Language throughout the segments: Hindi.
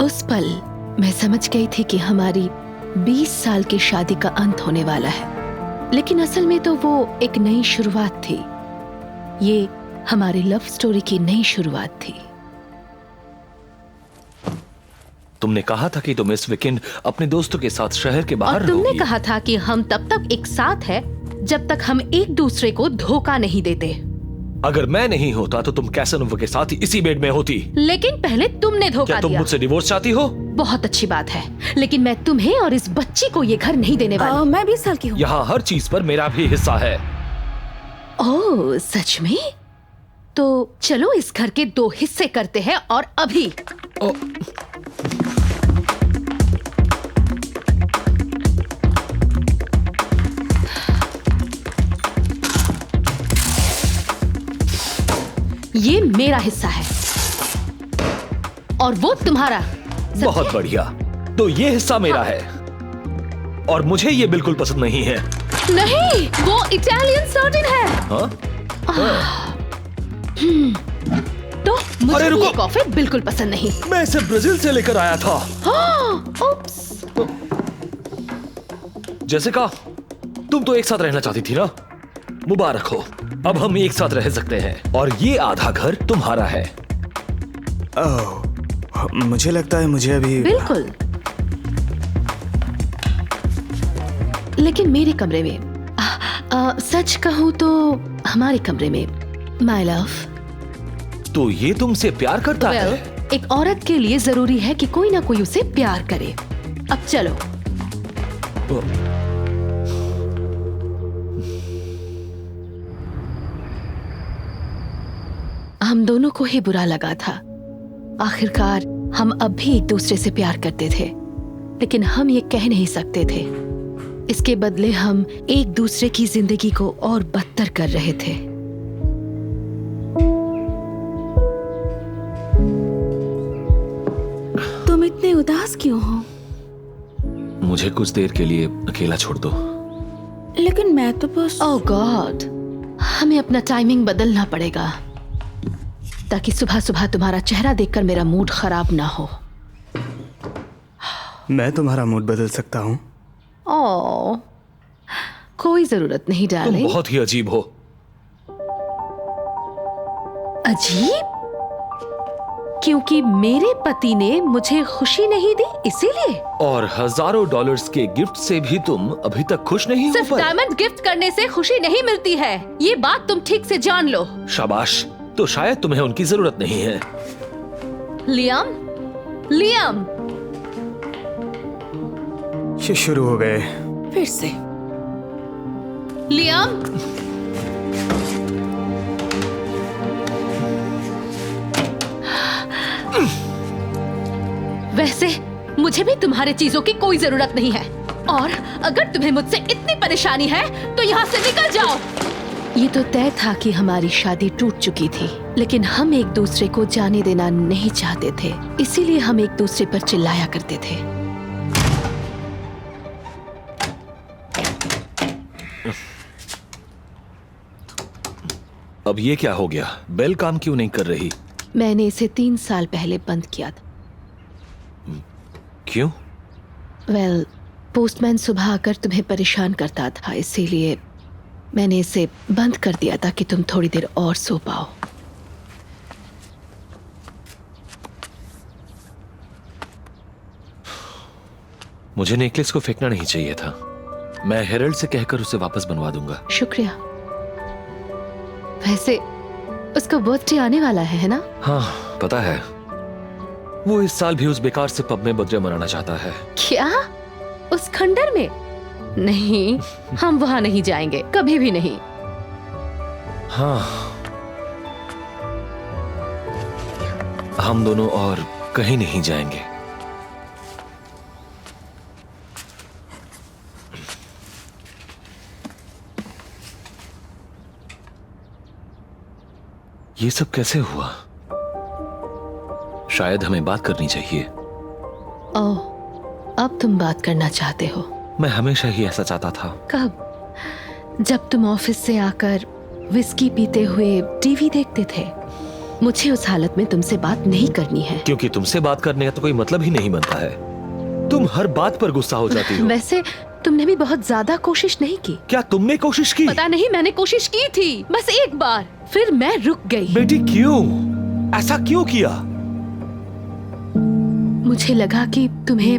उस पल मैं समझ गई थी कि हमारी 20 साल की शादी का अंत होने वाला है, लेकिन असल में तो वो एक नई शुरुआत थी। ये हमारी लव स्टोरी की नई शुरुआत थी। तुमने कहा था कि तुम इस वीकेंड अपने दोस्तों के साथ शहर के बाहर और तुमने रहोगी। कहा था कि हम तब तक एक साथ हैं जब तक हम एक दूसरे को धोखा नहीं देते। अगर मैं नहीं होता तो तुम कैसनोवा के साथ इसी बेड में होती। लेकिन पहले तुमने धोखा क्या तुम दिया। मुझसे डिवोर्स चाहती हो? बहुत अच्छी बात है, लेकिन मैं तुम्हें और इस बच्ची को ये घर नहीं देने वाली। मैं 20 साल की हूँ। यहाँ हर चीज पर मेरा भी हिस्सा है। ओह, सच में? तो चलो इस घर के 2 हिस्से करते हैं और अभी। ये मेरा हिस्सा है और वो तुम्हारा। बहुत बढ़िया। तो ये हिस्सा मेरा है और मुझे ये बिल्कुल पसंद नहीं है। नहीं, वो इटालियन सर्जन है। हाँ? तो मुझे अरे रुको। ये कॉफी बिल्कुल पसंद नहीं। मैं इसे ब्राजील से लेकर आया था। उप्स। जेसिका, तुम तो एक साथ रहना चाहती थी ना? मुबारक हो, अब हम एक साथ रह सकते हैं और ये आधा घर तुम्हारा है। ओह, मुझे लगता है मुझे अभी बिल्कुल, लेकिन मेरे कमरे में। सच कहूँ तो हमारे कमरे में। My love. तो ये तुमसे प्यार करता है? एक औरत के लिए जरूरी है कि कोई ना कोई उसे प्यार करे। अब चलो। हम दोनों को ही बुरा लगा था। आखिरकार हम अब भी एक दूसरे से प्यार करते थे, लेकिन हम ये कह नहीं सकते थे। इसके बदले हम एक दूसरे की जिंदगी को और बदतर कर रहे थे। तुम इतने उदास क्यों हो? मुझे कुछ देर के लिए अकेला छोड़ दो। लेकिन मैं तो बस। ओह गॉड, हमें अपना टाइमिंग बदलना पड़ेगा ताकि सुबह सुबह तुम्हारा चेहरा देखकर मेरा मूड खराब ना हो। मैं तुम्हारा मूड बदल सकता हूँ। ओह, कोई जरूरत नहीं तुम डार्लिंग। बहुत ही अजीब हो। अजीब? क्योंकि मेरे पति ने मुझे खुशी नहीं दी, इसीलिए? और हजारों डॉलर्स के गिफ्ट से भी तुम अभी तक खुश नहीं हो? सिर्फ डायमंड गिफ्ट करने से खुशी नहीं मिलती है, ये बात तुम ठीक से जान लो। शाबाश, तो शायद तुम्हें उनकी जरूरत नहीं है। Liam, Liam. ये शुरू हो गए फिर से। लियाम। वैसे मुझे भी तुम्हारे चीजों की कोई जरूरत नहीं है, और अगर तुम्हें मुझसे इतनी परेशानी है तो यहाँ से निकल जाओ। ये तो तय था कि हमारी शादी टूट चुकी थी, लेकिन हम एक दूसरे को जाने देना नहीं चाहते थे, इसीलिए हम एक दूसरे पर चिल्लाया करते थे। अब ये क्या हो गया? बेल काम क्यों नहीं कर रही? मैंने इसे 3 साल पहले बंद किया था। क्यों? वेल, पोस्टमैन सुबह आकर तुम्हें परेशान करता था, इसीलिए मैंने इसे बंद कर दिया ताकि तुम थोड़ी देर और सो पाओ। मुझे नेकलेस को फेंकना नहीं चाहिए था। मैं हेरल्ड से कहकर उसे वापस बनवा दूंगा। शुक्रिया। वैसे उसका बर्थडे आने वाला है ना? हाँ, पता है। वो इस साल भी उस बेकार से पब में बर्थडे मनाना चाहता है। क्या? उस खंडर में? नहीं, हम वहां नहीं जाएंगे, कभी भी नहीं। हाँ, हम दोनों और कहीं नहीं जाएंगे। ये सब कैसे हुआ? शायद हमें बात करनी चाहिए। ओह, अब तुम बात करना चाहते हो? मैं हमेशा ही ऐसा चाहता था। कब? जब तुम ऑफिस से आकर विस्की पीते हुए टीवी देखते थे। मुझे उस हालत में तुमसे बात नहीं करनी है। क्योंकि तुमसे बात करने का तो कोई मतलब ही नहीं बनता है। तुम हर बात पर गुस्सा हो जाती हो। वैसे तुमने भी बहुत ज्यादा कोशिश नहीं की। क्या तुमने कोशिश की? पता नहीं, मैंने कोशिश की थी, बस एक बार, फिर मैं रुक गई। बेटी क्यों? ऐसा क्यों किया? मुझे लगा कि तुम्हें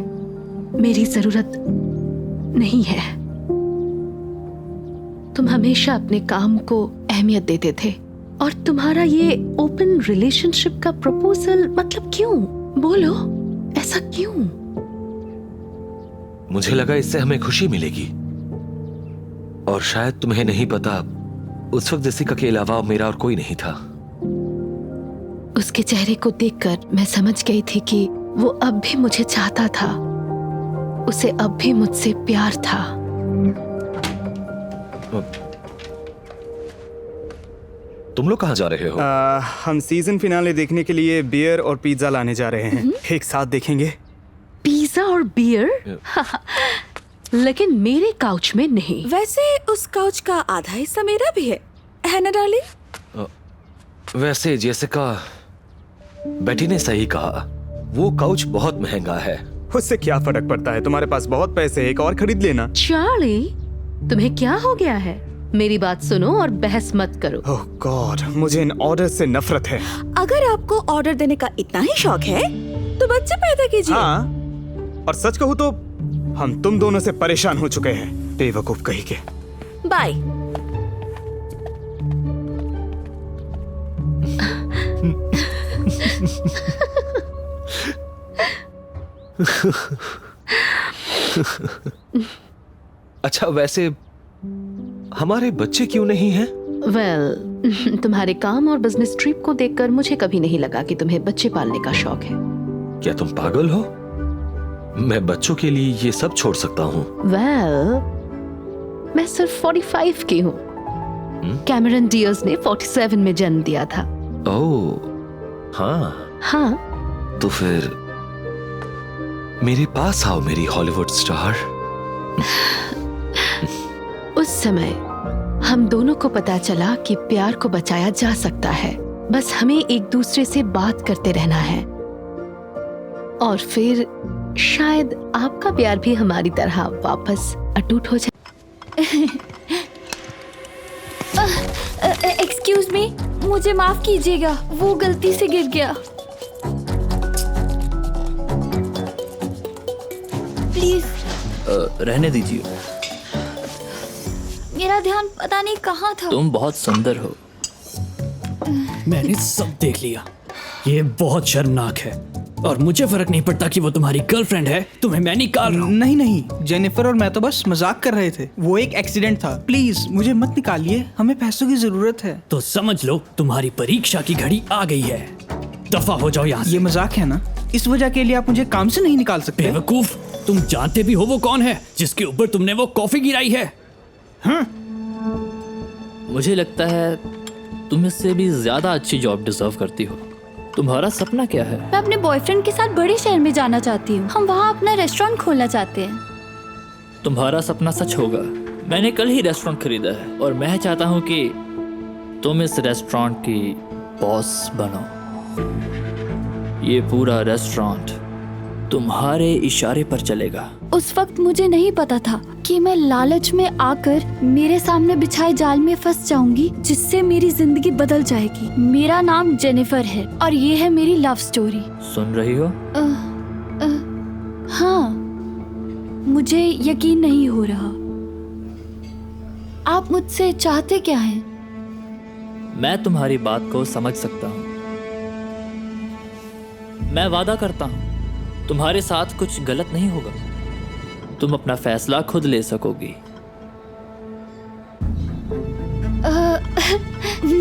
मेरी जरूरत नहीं है। तुम हमेशा अपने काम को अहमियत देते थे, और तुम्हारा ये ओपन रिलेशनशिप का प्रपोजल, मतलब क्यों? बोलो, ऐसा क्यों? मुझे लगा इससे हमें खुशी मिलेगी, और शायद तुम्हें नहीं पता, उस वक्त जैसिका के अलावा मेरा और कोई नहीं था। उसके चेहरे को देखकर मैं समझ गई थी कि वो अब भी मुझे चाहता था, उसे अब भी मुझसे प्यार था। तुम लोग कहाँ जा रहे हो? हम सीजन फिनाले देखने के लिए बियर और पिज्जा लाने जा रहे हैं। एक साथ देखेंगे। पिज्जा और बियर? लेकिन मेरे काउच में नहीं। वैसे उस काउच का आधा हिस्सा मेरा भी है ना डार्लिंग? वैसे जेसिका, बेटी ने सही कहा, वो काउच बहुत महंगा है। उससे क्या फर्क पड़ता है? तुम्हारे पास बहुत पैसे हैं, एक और खरीद लेना। चार्ली, तुम्हें क्या हो गया है? मेरी बात सुनो और बहस मत करो। ओह गॉड, मुझे इन ऑर्डर से नफरत है। अगर आपको ऑर्डर देने का इतना ही शौक है तो बच्चे पैदा कीजिए। हाँ, और सच कहूँ तो हम तुम दोनों से परेशान हो चुके हैं, बेवकूफ कहीं के। बाय। अच्छा, वैसे हमारे बच्चे क्यों नहीं हैं? वेल, तुम्हारे काम और बिजनेस ट्रिप को देखकर मुझे कभी नहीं लगा कि तुम्हें बच्चे पालने का शौक है। क्या तुम पागल हो? मैं बच्चों के लिए ये सब छोड़ सकता हूँ। वेल, मैं सिर्फ 45 की हूँ। कैमरन डियर्स ने 47 में जन्म दिया था। ओह, हाँ। हाँ, तो फिर मेरे पास आओ मेरी हॉलीवुड स्टार। उस समय हम दोनों को पता चला कि प्यार को बचाया जा सकता है, बस हमें एक दूसरे से बात करते रहना है। और फिर शायद आपका प्यार भी हमारी तरह वापस अटूट हो जाए। एक्सक्यूज मी, मुझे माफ कीजिएगा, वो गलती से गिर गया। प्लीज। रहने दीजिए। मेरा ध्यान पता नहीं कहाँ था। तुम बहुत सुंदर हो। मैंने सब देख लिया। ये बहुत शर्मनाक है, और मुझे फर्क नहीं पड़ता कि वो तुम्हारी गर्लफ्रेंड है। तुम्हें मैं निकाल रहा हूँ। नहीं नहीं, जेनिफर और मैं तो बस मजाक कर रहे थे। वो एक एक्सीडेंट था। प्लीज मुझे मत निकालिए, हमें पैसों की जरूरत है। तो समझ लो तुम्हारी परीक्षा की घड़ी आ गई है। दफा हो जाओ यहाँ से। ये मजाक है ना? इस वजह के लिए आप मुझे काम से नहीं निकाल सकते। बेवकूफ, तुम जानते भी हो वो कौन है जिसके ऊपर तुमने वो कॉफी गिराई है? मुझे लगता है तुम इससे भी ज्यादा अच्छी जॉब डिजर्व करती हो। तुम्हारा सपना क्या है? मैं अपने बॉयफ्रेंड के साथ बड़े शहर में जाना चाहती हूँ। हम वहाँ अपना रेस्टोरेंट खोलना चाहते हैं। तुम्हारा सपना सच होगा। मैंने कल ही रेस्टोरेंट खरीदा है, और मैं चाहता हूँ कि तुम इस रेस्टोरेंट की बॉस बनो। ये पूरा रेस्टोरेंट तुम्हारे इशारे पर चलेगा। उस वक्त मुझे नहीं पता था कि मैं लालच में आकर मेरे सामने बिछाए जाल में फंस जाऊंगी, जिससे मेरी जिंदगी बदल जाएगी। मेरा नाम जेनिफर है और ये है मेरी लव स्टोरी। सुन रही हो? हाँ, मुझे यकीन नहीं हो रहा। आप मुझसे चाहते क्या हैं? मैं तुम्हारी बात को समझ सकता हूँ। मैं वादा करता हूँ तुम्हारे साथ कुछ गलत नहीं होगा। तुम अपना फैसला खुद ले सकोगी।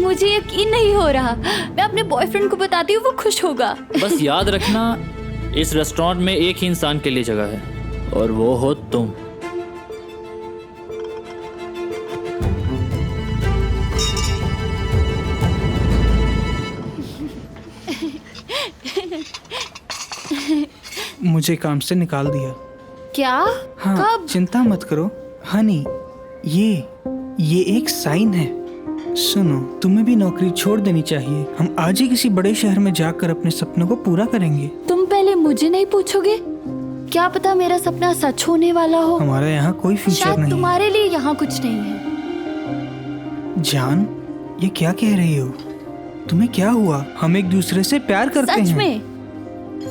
मुझे यकीन नहीं हो रहा। मैं अपने बॉयफ्रेंड को बताती हूँ, वो खुश होगा। बस याद रखना, इस रेस्टोरेंट में एक ही इंसान के लिए जगह है, और वो हो तुम। मुझे काम से निकाल दिया। क्या? हाँ, कब? चिंता मत करो हनी, ये एक साइन है। सुनो, तुम्हें भी नौकरी छोड़ देनी चाहिए। हम आज ही किसी बड़े शहर में जाकर अपने सपनों को पूरा करेंगे। तुम पहले मुझे नहीं पूछोगे? क्या पता मेरा सपना सच होने वाला हो। हमारा यहाँ कोई फ्यूचर शायद नहीं है। तुम्हारे लिए यहाँ कुछ नहीं है। जान, ये क्या कह रही हो? तुम्हें क्या हुआ? हम एक दूसरे से प्यार करते हैं। सच में?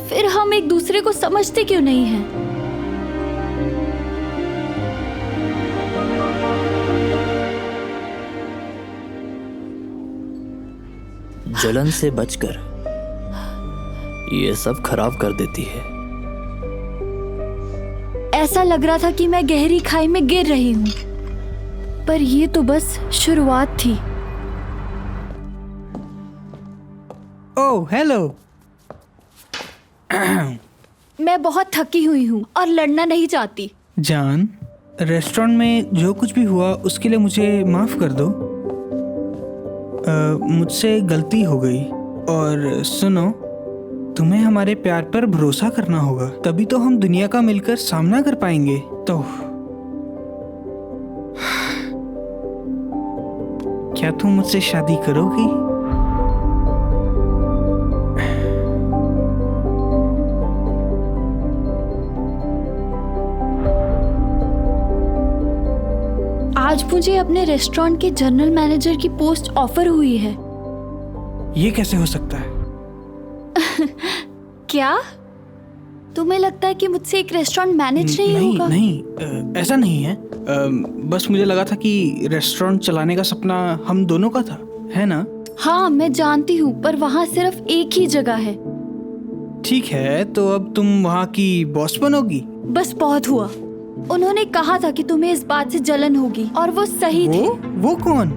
फिर हम एक दूसरे को समझते क्यों नहीं हैं? जलन से बचकर ये सब खराब कर देती है। ऐसा लग रहा था कि मैं गहरी खाई में गिर रही हूँ, पर ये तो बस शुरुआत थी। ओह, हेलो। मैं बहुत थकी हुई हूँ और लड़ना नहीं चाहती। जान, रेस्टोरेंट में जो कुछ भी हुआ उसके लिए मुझे माफ कर दो। मुझसे गलती हो गई। और सुनो, तुम्हें हमारे प्यार पर भरोसा करना होगा, तभी तो हम दुनिया का मिलकर सामना कर पाएंगे। तो क्या तुम मुझसे शादी करोगी? आज मुझे अपने रेस्टोरेंट के जनरल मैनेजर की पोस्ट ऑफर हुई है। ये कैसे हो सकता है? क्या तुम्हें लगता है कि मुझसे एक रेस्टोरेंट मैनेज नहीं होगा? नहीं, ऐसा नहीं है। बस मुझे लगा था कि रेस्टोरेंट चलाने का सपना हम दोनों का था, है ना? हाँ, मैं जानती हूँ, पर वहाँ सिर्फ एक ही जगह है। ठीक है, तो अब तुम वहाँ की बॉस बनोगी? बस बहुत हुआ। उन्होंने कहा था कि तुम्हें इस बात से जलन होगी, और वो सही थे। वो कौन?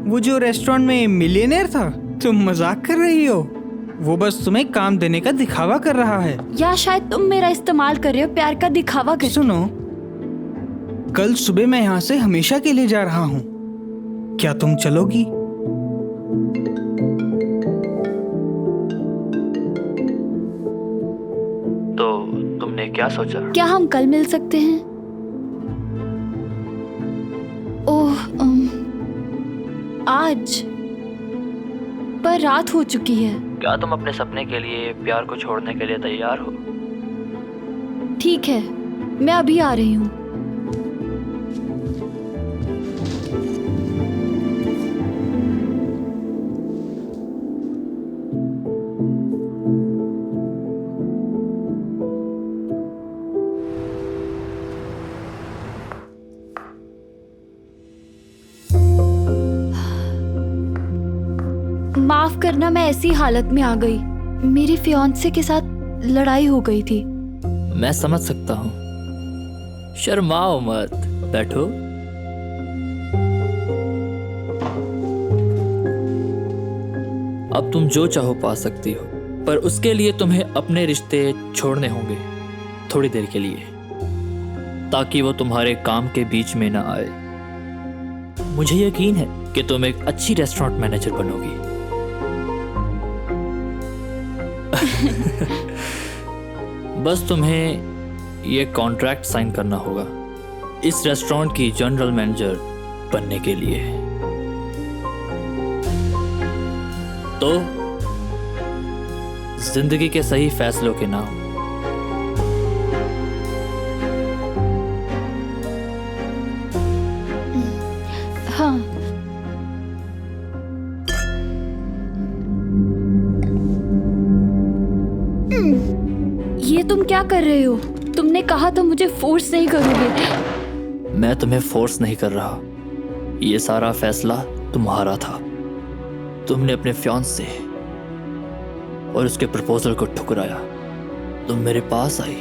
वो जो रेस्टोरेंट में मिलियनेयर था? तुम मजाक कर रही हो? वो बस तुम्हें काम देने का दिखावा कर रहा है। या शायद तुम मेरा इस्तेमाल कर रहे हो प्यार का दिखावा कर। सुनो, कल सुबह मैं यहाँ से हमेशा के लिए जा रहा हूँ। क्या तुम चलोगी? तो तुमने क्या सोचा? क्या हम कल मिल सकते हैं? ओह, आज पर रात हो चुकी है। क्या तुम अपने सपने के लिए प्यार को छोड़ने के लिए तैयार हो? ठीक है, मैं अभी आ रही हूँ। माफ करना, मैं ऐसी हालत में आ गई। मेरे फियांसे के साथ लड़ाई हो गई थी। मैं समझ सकता हूँ। शर्माओ मत, बैठो। अब तुम जो चाहो पा सकती हो, पर उसके लिए तुम्हें अपने रिश्ते छोड़ने होंगे थोड़ी देर के लिए, ताकि वो तुम्हारे काम के बीच में ना आए। मुझे यकीन है कि तुम एक अच्छी रेस्टोरेंट मैनेजर बनोगी। बस तुम्हें ये कॉन्ट्रैक्ट साइन करना होगा इस रेस्टोरेंट की जनरल मैनेजर बनने के लिए। तो जिंदगी के सही फैसलों के नाम। हाँ, ये तुम क्या कर रहे हो? तुमने कहा तो मुझे फोर्स नहीं करोगे। मैं तुम्हें फोर्स नहीं कर रहा। ये सारा फैसला तुम्हारा था। तुमने अपने फियांसे और उसके प्रपोजल को ठुकराया। तुम मेरे पास आई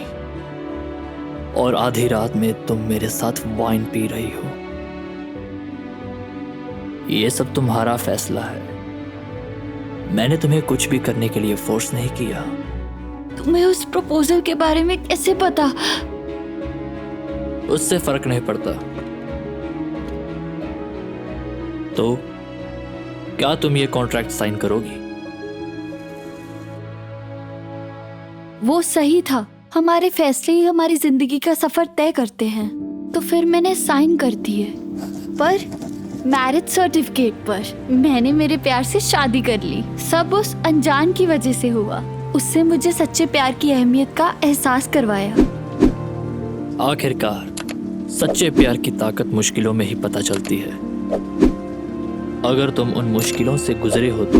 और आधी रात में तुम मेरे साथ वाइन पी रही हो। ये सब तुम्हारा फैसला है। मैंने तुम्हें कुछ भी करने के लिए फोर्स नहीं किया। तुम्हें उस प्रपोजल के बारे में कैसे पता? उससे फर्क नहीं पड़ता। तो क्या तुम ये कॉन्ट्रैक्ट साइन करोगी? वो सही था। हमारे फैसले ही हमारी जिंदगी का सफर तय करते हैं। तो फिर मैंने साइन कर दिए। पर मैरिज सर्टिफिकेट पर। मैंने मेरे प्यार से शादी कर ली। सब उस अनजान की वजह से हुआ। उससे मुझे सच्चे प्यार की अहमियत का एहसास करवाया। आखिरकार सच्चे प्यार की ताकत मुश्किलों में ही पता चलती है। अगर तुम उन मुश्किलों से गुजरे हो तो